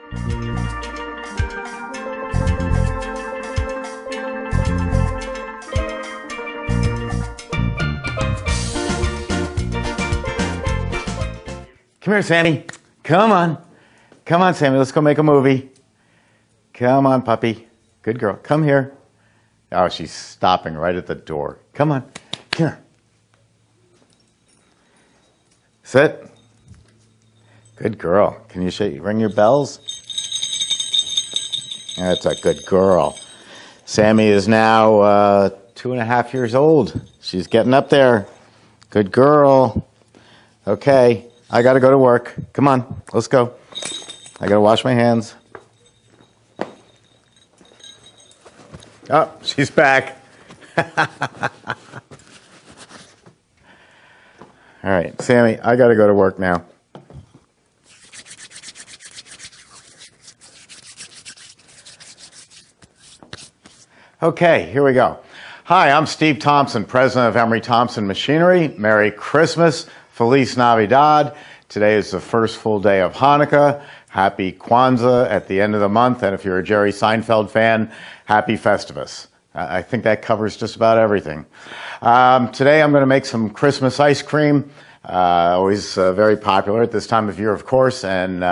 Come here, Sammy. Come on. Come on, Sammy. Let's go make a movie. Come on, puppy. Good girl. Come here. Oh, she's stopping right at the door. Come on. Come here. Sit. Good girl. Can you ring your bells? That's a good girl. Sammy is now 2.5 years old. She's getting up there. Good girl. Okay. I got to go to work. Come on, let's go. I got to wash my hands. Oh, she's back. All right, Sammy, I got to go to work now. Okay, here we go. Hi, I'm Steve Thompson, president of Emery Thompson Machinery. Merry Christmas. Feliz Navidad. Today is the first full day of Hanukkah. Happy Kwanzaa at the end of the month. And if you're a Jerry Seinfeld fan, happy Festivus. I think that covers just about everything. Today I'm going to make some Christmas ice cream. Always very popular at this time of year, of course. And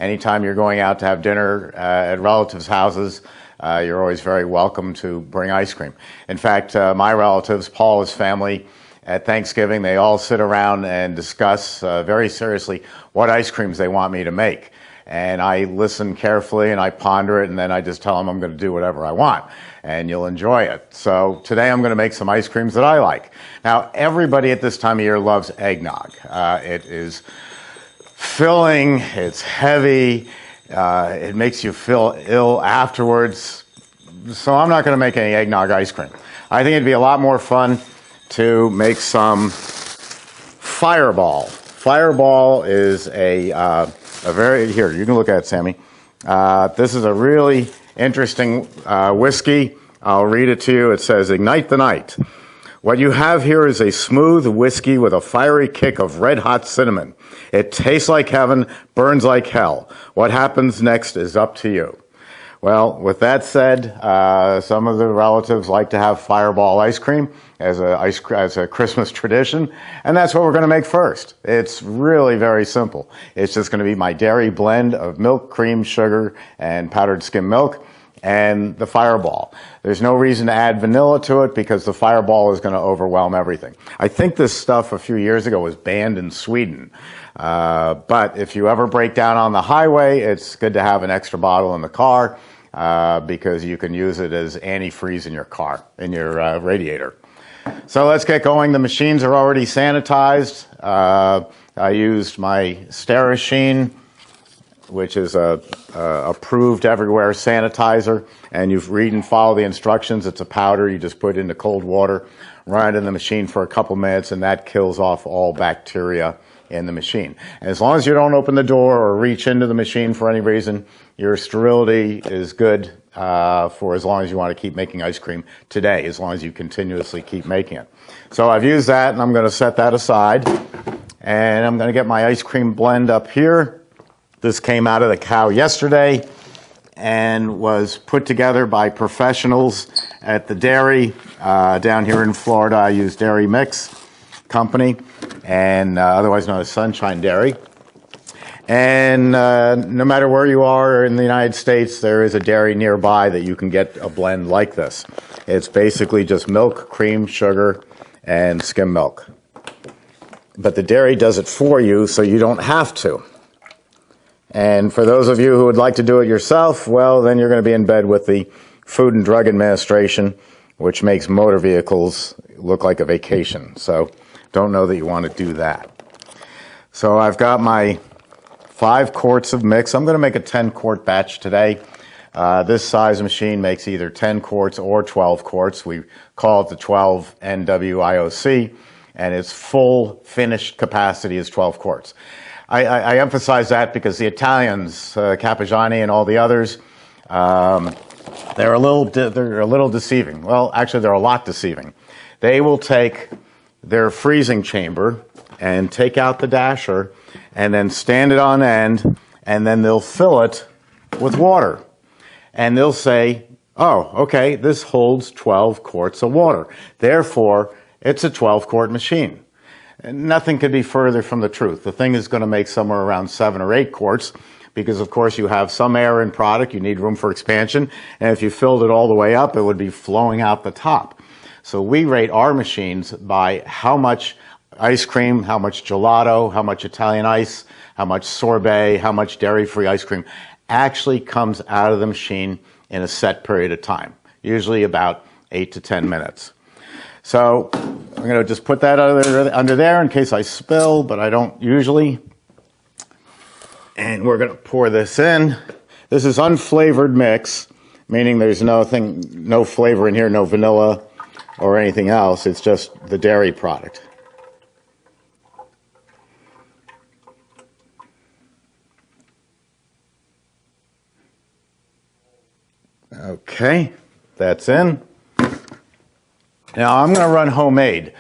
anytime you're going out to have dinner at relatives' houses, you're always very welcome to bring ice cream. In fact, my relatives, Paula's family, at Thanksgiving, they all sit around and discuss very seriously what ice creams they want me to make. And I listen carefully and I ponder it, and then I just tell them I'm going to do whatever I want, and you'll enjoy it. So today I'm going to make some ice creams that I like. Now, everybody at this time of year loves eggnog. It is filling, it's heavy, it makes you feel ill afterwards. So I'm not going to make any eggnog ice cream. I think it'd be a lot more fun to make some Fireball. Fireball is a very, here, you can look at it, Sammy. This is a really interesting whiskey. I'll read it to you. It says, "Ignite the night. What you have here is a smooth whiskey with a fiery kick of red-hot cinnamon. It tastes like heaven, burns like hell. What happens next is up to you." Well, with that said, some of the relatives like to have Fireball ice cream as a Christmas tradition, and that's what we're going to make first. It's really very simple. It's just going to be my dairy blend of milk, cream, sugar, and powdered skim milk, and the Fireball. There's no reason to add vanilla to it because the Fireball is going to overwhelm everything. I think this stuff a few years ago was banned in Sweden. But if you ever break down on the highway, it's good to have an extra bottle in the car because you can use it as antifreeze in your car, in your radiator. So let's get going. The machines are already sanitized. I used my Sterashine, which is a approved everywhere sanitizer, and you read and follow the instructions. It's a powder. You just put it into cold water, run it in the machine for a couple minutes, and that kills off all bacteria in the machine. And as long as you don't open the door or reach into the machine for any reason, your sterility is good for as long as you want to keep making ice cream today, as long as you continuously keep making it. So I've used that, and I'm going to set that aside, and I'm going to get my ice cream blend up here. This came out of the cow yesterday and was put together by professionals at the dairy down here in Florida. I use Dairy Mix Company, and otherwise known as Sunshine Dairy. And no matter where you are in the United States, there is a dairy nearby that you can get a blend like this. It's basically just milk, cream, sugar, and skim milk. But the dairy does it for you, so you don't have to. And for those of you who would like to do it yourself, well, then you're going to be in bed with the Food and Drug Administration, which makes motor vehicles look like a vacation. So don't know that you want to do that. So I've got my 5 quarts of mix. I'm going to make a 10-quart batch today. This size machine makes either 10 quarts or 12 quarts. We call it the 12 NWIOC, and its full finished capacity is 12 quarts. I emphasize that because the Italians, Cappigiani and all the others, they're a little deceiving. Well, actually, they're a lot deceiving. They will take their freezing chamber and take out the dasher and then stand it on end, and then they'll fill it with water. And they'll say, oh, okay, this holds 12 quarts of water. Therefore, it's a 12-quart machine. And nothing could be further from the truth. The thing is going to make somewhere around 7 or 8 quarts because, of course, you have some air in product. You need room for expansion. And if you filled it all the way up, it would be flowing out the top. So we rate our machines by how much ice cream, how much gelato, how much Italian ice, how much sorbet, how much dairy-free ice cream actually comes out of the machine in a set period of time, usually about 8 to 10 minutes. So I'm going to just put that under there in case I spill, but I don't usually. And we're going to pour this in. This is unflavored mix, meaning there's no flavor in here, no vanilla or anything else. It's just the dairy product. Okay, that's in. Now I'm going to run homemade,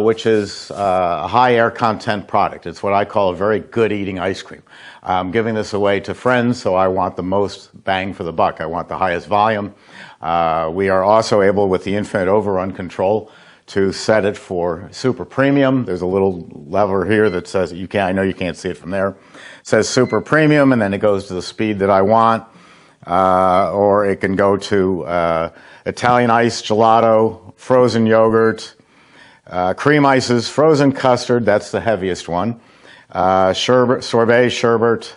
which is a high air content product. It's what I call a very good eating ice cream. I'm giving this away to friends, so I want the most bang for the buck. I want the highest volume. We are also able, with the infinite overrun control, to set it for super premium. There's a little lever here that says, I know you can't see it from there. It says super premium, and then it goes to the speed that I want. Or it can go to Italian ice, gelato, frozen yogurt, cream ices, frozen custard, that's the heaviest one, sorbet, sherbet,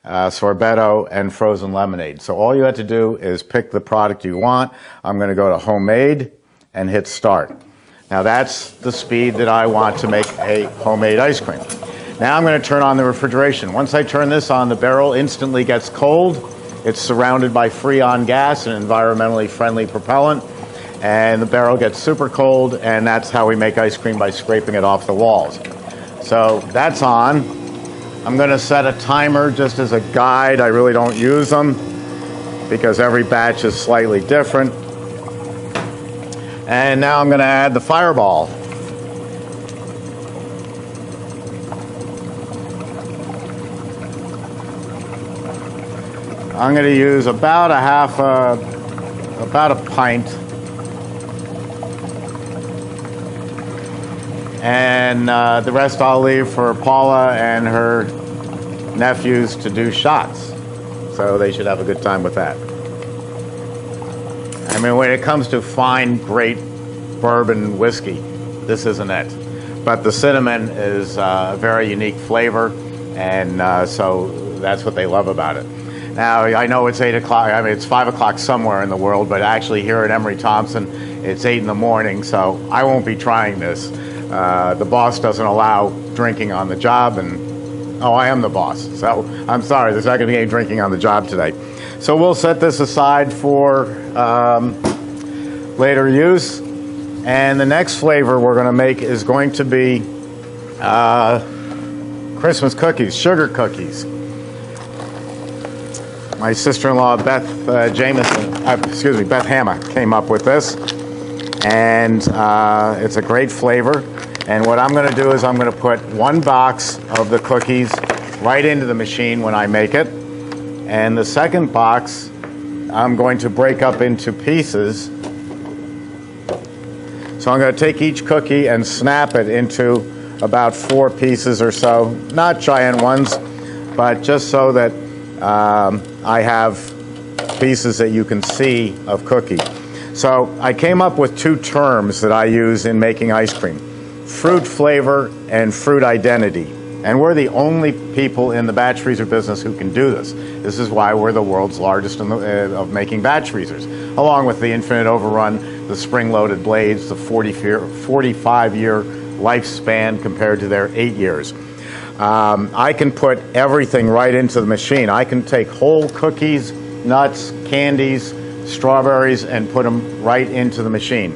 sorbetto, and frozen lemonade. So all you have to do is pick the product you want. I'm going to go to homemade and hit start. Now that's the speed that I want to make a homemade ice cream. Now I'm going to turn on the refrigeration. Once I turn this on, the barrel instantly gets cold. It's surrounded by Freon gas, an environmentally friendly propellant, and the barrel gets super cold, and that's how we make ice cream, by scraping it off the walls. So that's on. I'm going to set a timer just as a guide. I really don't use them because every batch is slightly different. And now I'm going to add the fireball. I'm going to use about a pint. And the rest I'll leave for Paula and her nephews to do shots. So they should have a good time with that. I mean, when it comes to fine, great bourbon whiskey, this isn't it. But the cinnamon is a very unique flavor, and so that's what they love about it. Now, I know it's 8 o'clock, I mean, it's 5 o'clock somewhere in the world, but actually here at Emery Thompson, it's 8 in the morning, so I won't be trying this. The boss doesn't allow drinking on the job, and I am the boss, so I'm sorry, there's not going to be any drinking on the job today. So we'll set this aside for later use, and the next flavor we're going to make is going to be Christmas cookies, sugar cookies. My sister-in-law Beth Hammer came up with this, and it's a great flavor. And what I'm going to do is I'm going to put 1 box of the cookies right into the machine when I make it, and the second box I'm going to break up into pieces. So I'm going to take each cookie and snap it into about 4 pieces or so, not giant ones, but just so that I have pieces that you can see of cookie. So I came up with 2 terms that I use in making ice cream: fruit flavor and fruit identity. And we're the only people in the batch freezer business who can do this. This is why we're the world's largest of making batch freezers, along with the infinite overrun, the spring-loaded blades, the 45-year lifespan compared to their 8 years. I can put everything right into the machine. I can take whole cookies, nuts, candies, strawberries, and put them right into the machine.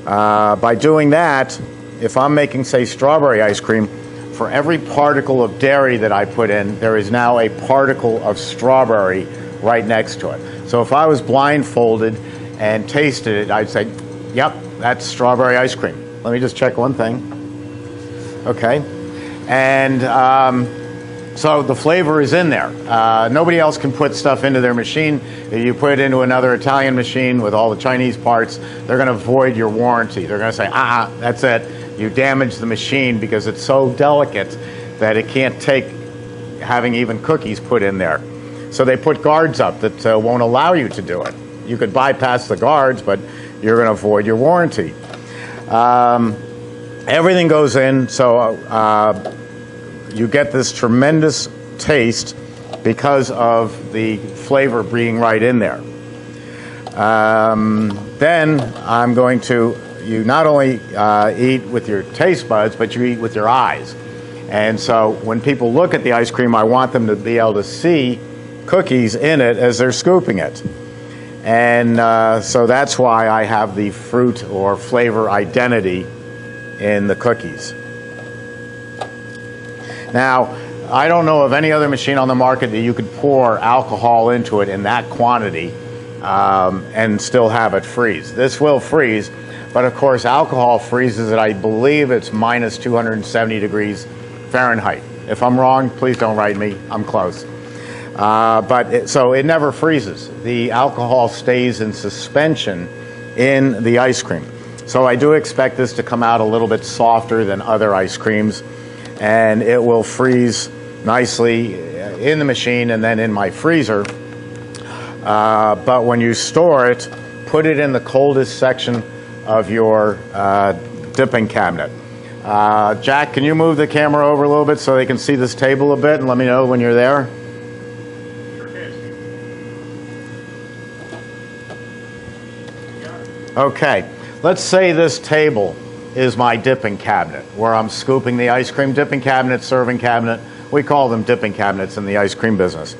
By doing that, if I'm making, say, strawberry ice cream, for every particle of dairy that I put in, there is now a particle of strawberry right next to it. So if I was blindfolded and tasted it, I'd say, yep, that's strawberry ice cream. Let me just check one thing. Okay. And So the flavor is in there. Nobody else can put stuff into their machine. If you put it into another Italian machine with all the Chinese parts, they're going to void your warranty. They're going to say, that's it. You damaged the machine because it's so delicate that it can't take having even cookies put in there. So they put guards up that won't allow you to do it. You could bypass the guards, but you're going to void your warranty. Everything goes in, so you get this tremendous taste because of the flavor being right in there. Then I'm going to, you not only eat with your taste buds, but you eat with your eyes. And so when people look at the ice cream, I want them to be able to see cookies in it as they're scooping it. And so that's why I have the fruit or flavor identity in the cookies. Now, I don't know of any other machine on the market that you could pour alcohol into it in that quantity and still have it freeze. This will freeze, but of course alcohol freezes at, I believe it's minus 270 degrees Fahrenheit. If I'm wrong, please don't write me, I'm close. So it never freezes. The alcohol stays in suspension in the ice cream. So I do expect this to come out a little bit softer than other ice creams, and it will freeze nicely in the machine and then in my freezer. But when you store it, put it in the coldest section of your dipping cabinet. Jack, can you move the camera over a little bit so they can see this table a bit and let me know when you're there? Okay, let's say this table is my dipping cabinet where I'm scooping the ice cream. Dipping cabinet, serving cabinet, we call them dipping cabinets in the ice cream business.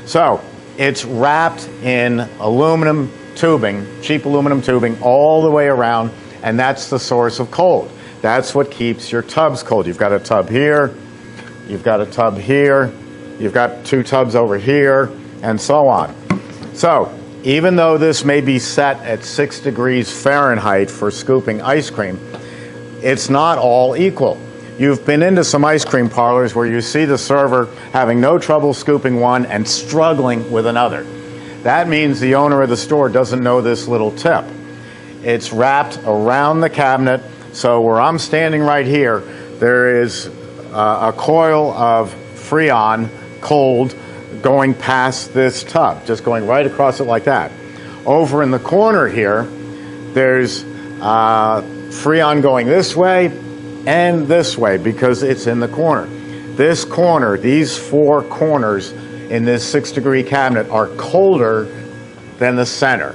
So it's wrapped in aluminum tubing, cheap aluminum tubing all the way around, and that's the source of cold. That's what keeps your tubs cold. You've got a tub here, you've got a tub here, you've got two tubs over here, and so on. So even though this may be set at 6 degrees Fahrenheit for scooping ice cream, it's not all equal. You've been into some ice cream parlors where you see the server having no trouble scooping one and struggling with another. That means the owner of the store doesn't know this little tip. It's wrapped around the cabinet, so where I'm standing right here, there is a coil of Freon, cold, going past this tub, just going right across it like that. Over in the corner here, there's Freon going this way and this way because it's in the corner. This corner, these four corners in this 6 degree cabinet are colder than the center.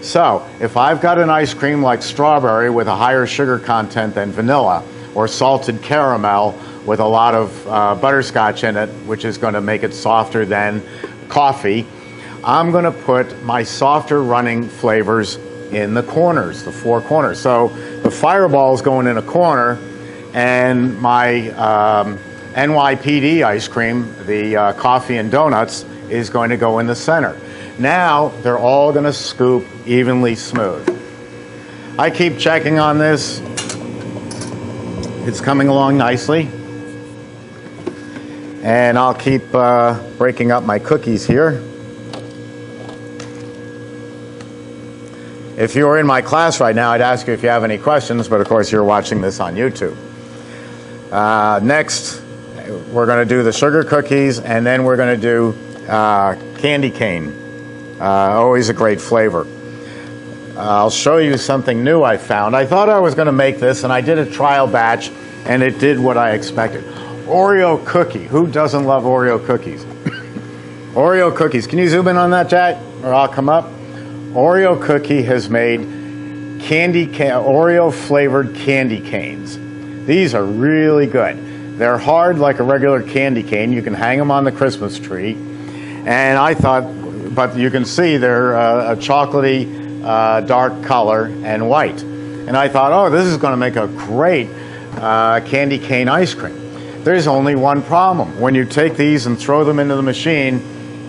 So if I've got an ice cream like strawberry with a higher sugar content than vanilla, or salted caramel with a lot of butterscotch in it, which is going to make it softer than coffee, I'm going to put my softer running flavors in the corners, the four corners. So the Fireball is going in a corner, and my NYPD ice cream, the coffee and donuts, is going to go in the center. Now they're all going to scoop evenly smooth. I keep checking on this. It's coming along nicely. And I'll keep breaking up my cookies here. If you were in my class right now, I'd ask you if you have any questions, but of course you're watching this on YouTube. Next, we're going to do the sugar cookies, and then we're going to do candy cane. Always a great flavor. I'll show you something new I found. I thought I was going to make this, and I did a trial batch, and it did what I expected. Oreo cookie. Who doesn't love Oreo cookies? Oreo cookies. Can you zoom in on that, Jack? Or I'll come up. Oreo cookie has made Oreo flavored candy canes. These are really good. They're hard like a regular candy cane. You can hang them on the Christmas tree. And I thought, but you can see they're a chocolatey dark color and white. And I thought, oh, this is going to make a great candy cane ice cream. There's only one problem. When you take these and throw them into the machine,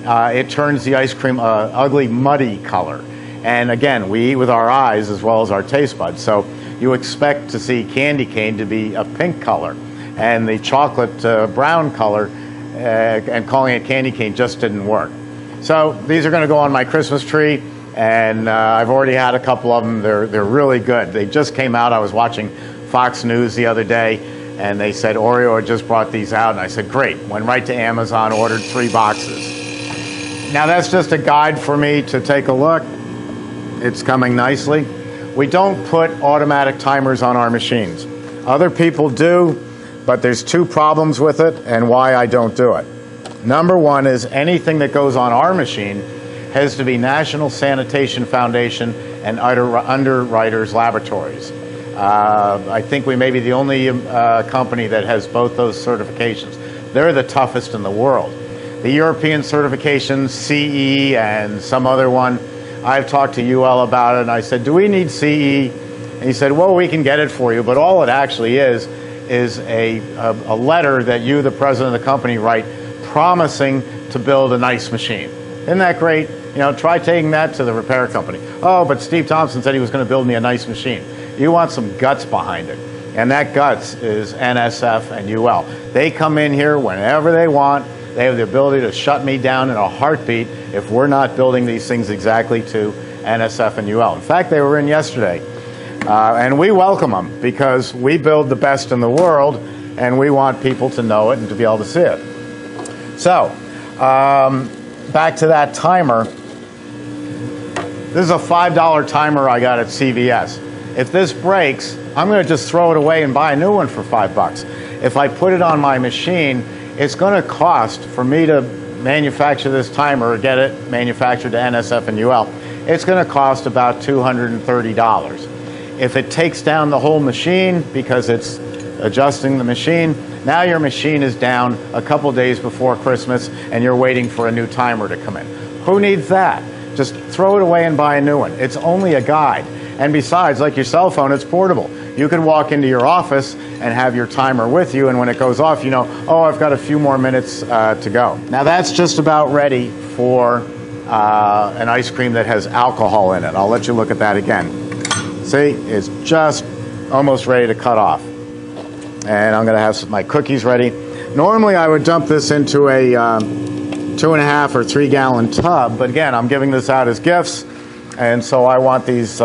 it turns the ice cream ugly, muddy color. And again, we eat with our eyes as well as our taste buds. So you expect to see candy cane to be a pink color. And the chocolate brown color and calling it candy cane just didn't work. So these are going to go on my Christmas tree, and I've already had a couple of them. They're really good. They just came out. I was watching Fox News the other day, and they said Oreo had just brought these out, and I said, great. Went right to Amazon, ordered 3 boxes. Now that's just a guide for me to take a look. It's coming nicely. We don't put automatic timers on our machines. Other people do, but there's 2 problems with it and why I don't do it. Number 1 is anything that goes on our machine has to be National Sanitation Foundation and Underwriters Laboratories. I think we may be the only company that has both those certifications. They're the toughest in the world. The European certifications, CE and some other one, I've talked to UL about it, and I said, do we need CE? And he said, well, we can get it for you, but all it actually is a letter that you, the president of the company, write promising to build a nice machine. Isn't that great? You know, try taking that to the repair company. Oh, but Steve Thompson said he was going to build me a nice machine. You want some guts behind it. And that guts is NSF and UL. They come in here whenever they want. They have the ability to shut me down in a heartbeat if we're not building these things exactly to NSF and UL. In fact, they were in yesterday. And we welcome them because we build the best in the world, and we want people to know it and to be able to see it. So, back to that timer. This is a $5 timer I got at CVS. If this breaks, I'm going to just throw it away and buy a new one for $5. If I put it on my machine, it's going to cost for me to manufacture this timer or get it manufactured to NSF and UL. It's going to cost about $230. If it takes down the whole machine because it's adjusting the machine, now your machine is down a couple days before Christmas and you're waiting for a new timer to come in. Who needs that? Just throw it away and buy a new one. It's only a guide. And besides, like your cell phone, it's portable. You can walk into your office and have your timer with you, and when it goes off, you know, oh, I've got a few more minutes to go. Now that's just about ready for an ice cream that has alcohol in it. I'll let you look at that again. See, it's just almost ready to cut off. And I'm going to have my cookies ready. Normally I would dump this into a 2.5 or 3 gallon tub, but again, I'm giving this out as gifts, and so I want these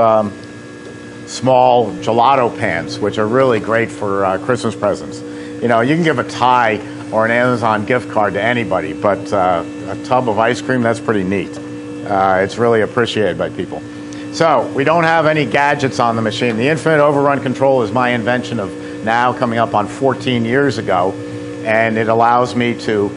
small gelato pans, which are really great for Christmas presents. You know, you can give a tie or an Amazon gift card to anybody, but a tub of ice cream, that's pretty neat. It's really appreciated by people. So we don't have any gadgets on the machine. The infinite overrun control is my invention of now coming up on 14 years ago, and it allows me to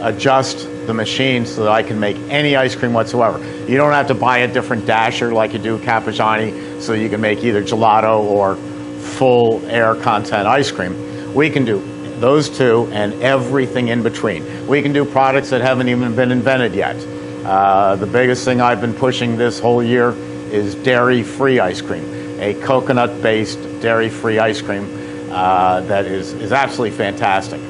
adjust the machine so that I can make any ice cream whatsoever. You don't have to buy a different dasher like you do Cappuccini so you can make either gelato or full air content ice cream. We can do those 2 and everything in between. We can do products that haven't even been invented yet. The biggest thing I've been pushing this whole year is dairy-free ice cream, a coconut-based dairy-free ice cream that is absolutely fantastic.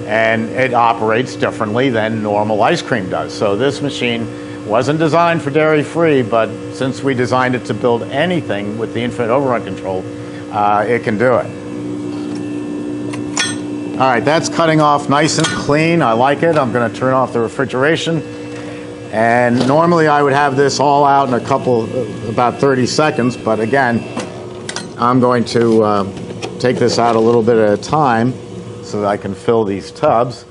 And it operates differently than normal ice cream does. So this machine wasn't designed for dairy-free, but since we designed it to build anything with the infinite overrun control, it can do it. All right, that's cutting off nice and clean. I like it. I'm going to turn off the refrigeration. And normally I would have this all out in about 30 seconds, but again, I'm going to take this out a little bit at a time so that I can fill these tubs.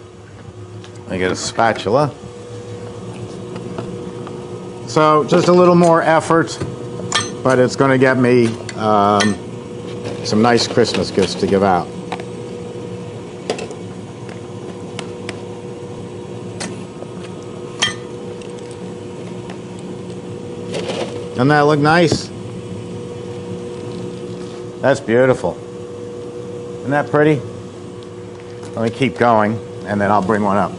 I get a spatula. So just a little more effort, but it's going to get me some nice Christmas gifts to give out. Doesn't that look nice? That's beautiful. Isn't that pretty? Let me keep going, and then I'll bring one up.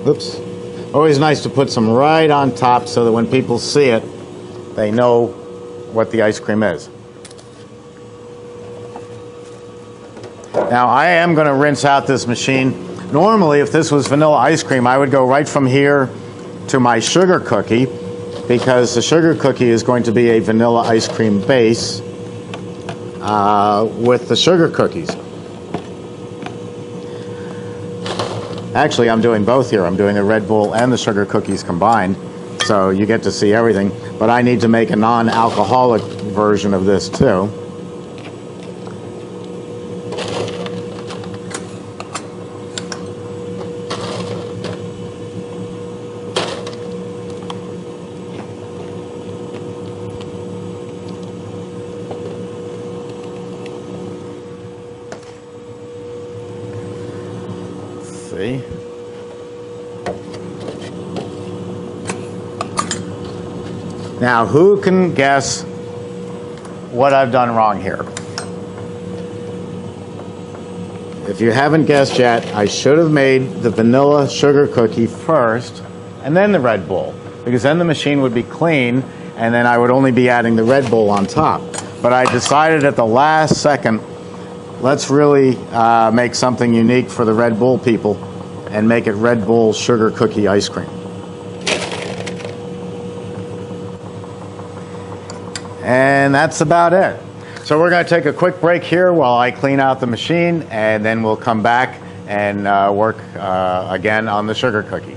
Oops. Always nice to put some right on top so that when people see it, they know what the ice cream is. Now I am going to rinse out this machine. Normally, if this was vanilla ice cream, I would go right from here to my sugar cookie, because the sugar cookie is going to be a vanilla ice cream base with the sugar cookies. Actually, I'm doing both here. I'm doing the Red Bull and the sugar cookies combined, so you get to see everything. But I need to make a non-alcoholic version of this too. See? Now, who can guess what I've done wrong here? If you haven't guessed yet, I should have made the vanilla sugar cookie first and then the Red Bull, because then the machine would be clean and then I would only be adding the Red Bull on top. But I decided at the last second, let's really make something unique for the Red Bull people and make it Red Bull sugar cookie ice cream. And that's about it. So we're going to take a quick break here while I clean out the machine, and then we'll come back and work again on the sugar cookie.